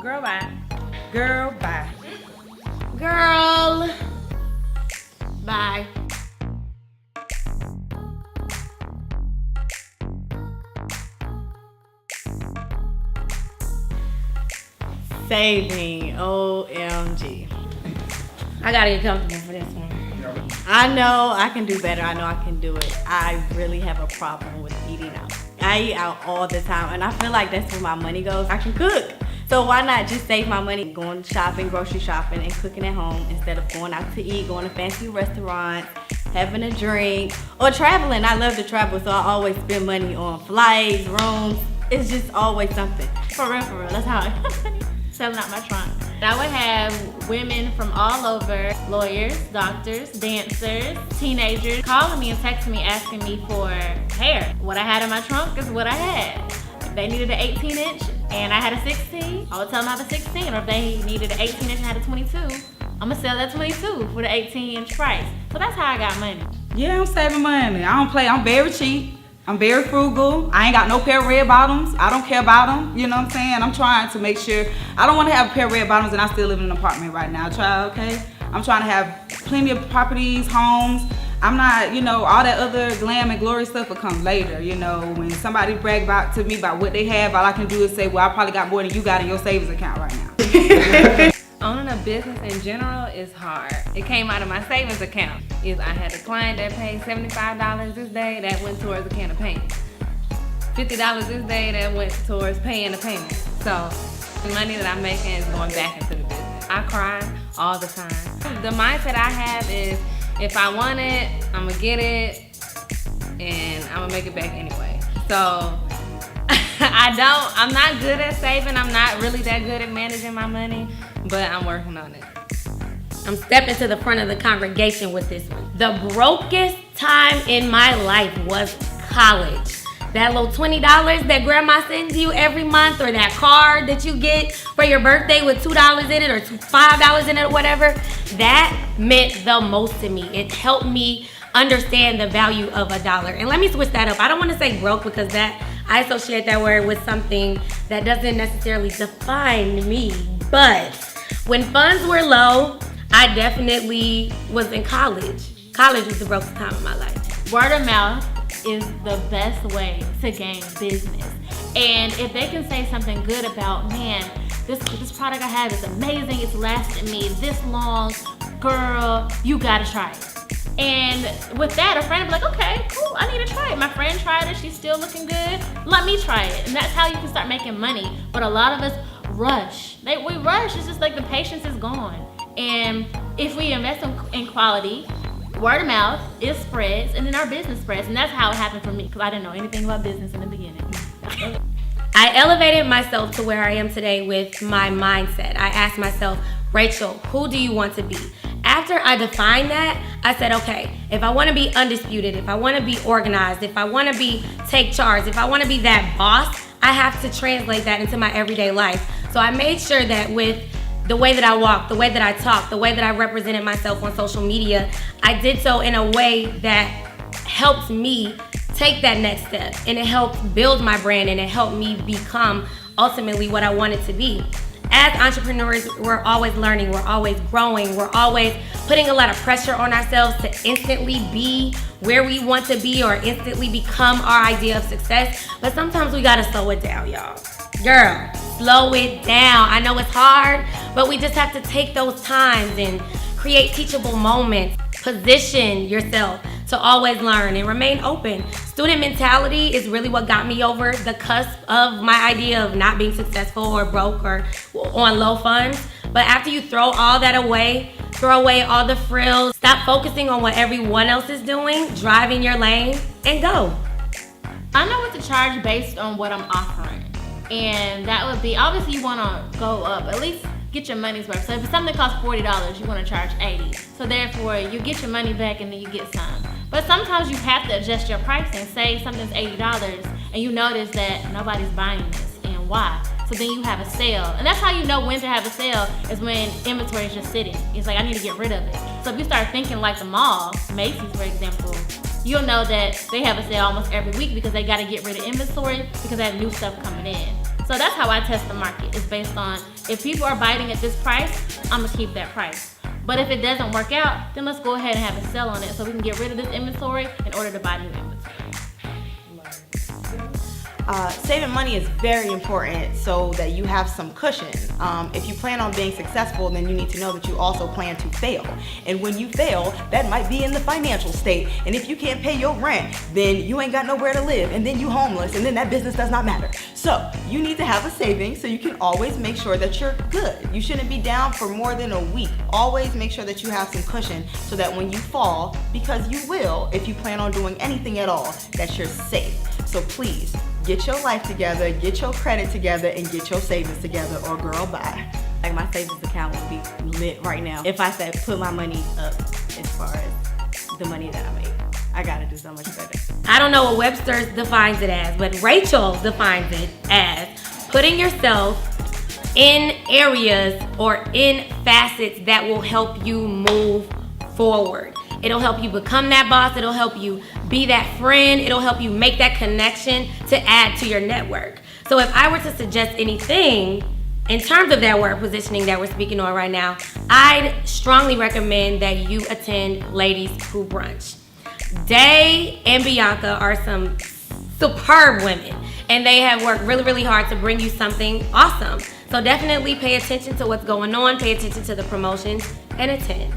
Girl, bye. Girl, bye. Girl, bye. Saving, OMG. I gotta get comfortable for this one. I know I can do better. I know I can do it. I really have a problem with eating out. I eat out all the time, and I feel like that's where my money goes. I can cook. So why not just save my money going shopping, grocery shopping, and cooking at home instead of going out to eat, going to fancy restaurants, having a drink, or traveling. I love to travel, so I always spend money on flights, rooms. It's just always something. For real, that's how I got money. Selling out my trunk. I would have women from all over, lawyers, doctors, dancers, teenagers, calling me and texting me asking me for hair. What I had in my trunk is what I had. If they needed an 18-inch and I had a 16, I would tell them I have a 16. Or if they needed an 18-inch and I had a 22, I'm gonna sell that 22 for the 18-inch price. So that's how I got money. Yeah, I'm saving money. I don't play. I'm very cheap. I'm very frugal. I ain't got no pair of red bottoms. I don't care about them. You know what I'm saying? I'm trying to make sure. I don't want to have a pair of red bottoms and I still live in an apartment right now. Okay? I'm trying to have plenty of properties, homes. I'm not, all that other glam and glory stuff will come later. When somebody brag to me about what they have, all I can do is say, well, I probably got more than you got in your savings account right now. Owning a business in general is hard. It came out of my savings account. I had a client that paid $75 this day that went towards a can of paint. $50 this day that went towards paying the payment. So the money that I'm making is going back into the business. I cry all the time. The mindset I have is if I want it, I'm gonna get it and I'm gonna make it back anyway. So I'm not good at saving. I'm not really that good at managing my money, but I'm working on it. I'm stepping to the front of the congregation with this one. The brokest time in my life was college. That little $20 that grandma sends you every month, or that card that you get for your birthday with $2 in it or $5 in it or whatever, that meant the most to me. It helped me understand the value of $1. And let me switch that up. I don't want to say broke because I associate that word with something that doesn't necessarily define me. But when funds were low, I definitely was in college. College was the brokest time of my life. Word of mouth is the best way to gain business. And if they can say something good about, man, this product I have is amazing, it's lasted me this long, girl, you gotta try it. And with that, a friend will be like, okay, cool, I need to try it. My friend tried it, she's still looking good, let me try it. And that's how you can start making money. But a lot of us rush. We rush, it's just like the patience is gone. And if we invest in quality, word of mouth, it spreads, and then our business spreads. And that's how it happened for me, because I didn't know anything about business in the beginning. I elevated myself to where I am today with my mindset. I asked myself, Rachel, who do you want to be? After I defined that, I said, okay, if I want to be undisputed, if I want to be organized, if I want to take charge, if I want to be that boss, I have to translate that into my everyday life. So I made sure that with the way that I walk, the way that I talk, the way that I represented myself on social media, I did so in a way that helped me take that next step, and it helped build my brand, and it helped me become ultimately what I wanted to be. As entrepreneurs, we're always learning, we're always growing, we're always putting a lot of pressure on ourselves to instantly be where we want to be or instantly become our idea of success. But sometimes we gotta slow it down, y'all. Girl, slow it down. I know it's hard, but we just have to take those times and create teachable moments. Position yourself to always learn and remain open. Student mentality is really what got me over the cusp of my idea of not being successful or broke or on low funds. But after you throw all that away, throw away all the frills, stop focusing on what everyone else is doing, drive in your lane, and go. I know what to charge based on what I'm offering. And that would be, obviously you wanna go up, at least get your money's worth. So if something costs $40, you wanna charge $80. So therefore, you get your money back and then you get some. But sometimes you have to adjust your pricing. Say something's $80 and you notice that nobody's buying this, and why? So then you have a sale. And that's how you know when to have a sale, is when inventory is just sitting. It's like, I need to get rid of it. So if you start thinking like the mall, Macy's for example, you'll know that they have a sale almost every week because they gotta get rid of inventory because they have new stuff coming in. So that's how I test the market. It's based on If people are biting at this price, I'm gonna keep that price. But if it doesn't work out, then let's go ahead and have a sell on it so we can get rid of this inventory in order to buy new inventory. Saving money is very important so that you have some cushion. If you plan on being successful, then you need to know that you also plan to fail. And when you fail, that might be in the financial state. And if you can't pay your rent, then you ain't got nowhere to live. And then you homeless, and then that business does not matter. So you need to have a savings so you can always make sure that you're good. You shouldn't be down for more than a week. Always make sure that you have some cushion so that when you fall, because you will, if you plan on doing anything at all, that you're safe. So please, get your life together, get your credit together, and get your savings together, or girl, bye. Like my savings account would be lit right now if I said put my money up as far as the money that I make. I gotta do so much better. I don't know what Webster defines it as, but Rachel defines it as putting yourself in areas or in facets that will help you move forward. It'll help you become that boss. It'll help you be that friend. It'll help you make that connection to add to your network. So if I were to suggest anything in terms of that word positioning that we're speaking on right now, I'd strongly recommend that you attend Ladies Who Brunch. Day and Bianca are some superb women, and they have worked really, really hard to bring you something awesome. So definitely pay attention to what's going on, pay attention to the promotions, and attend.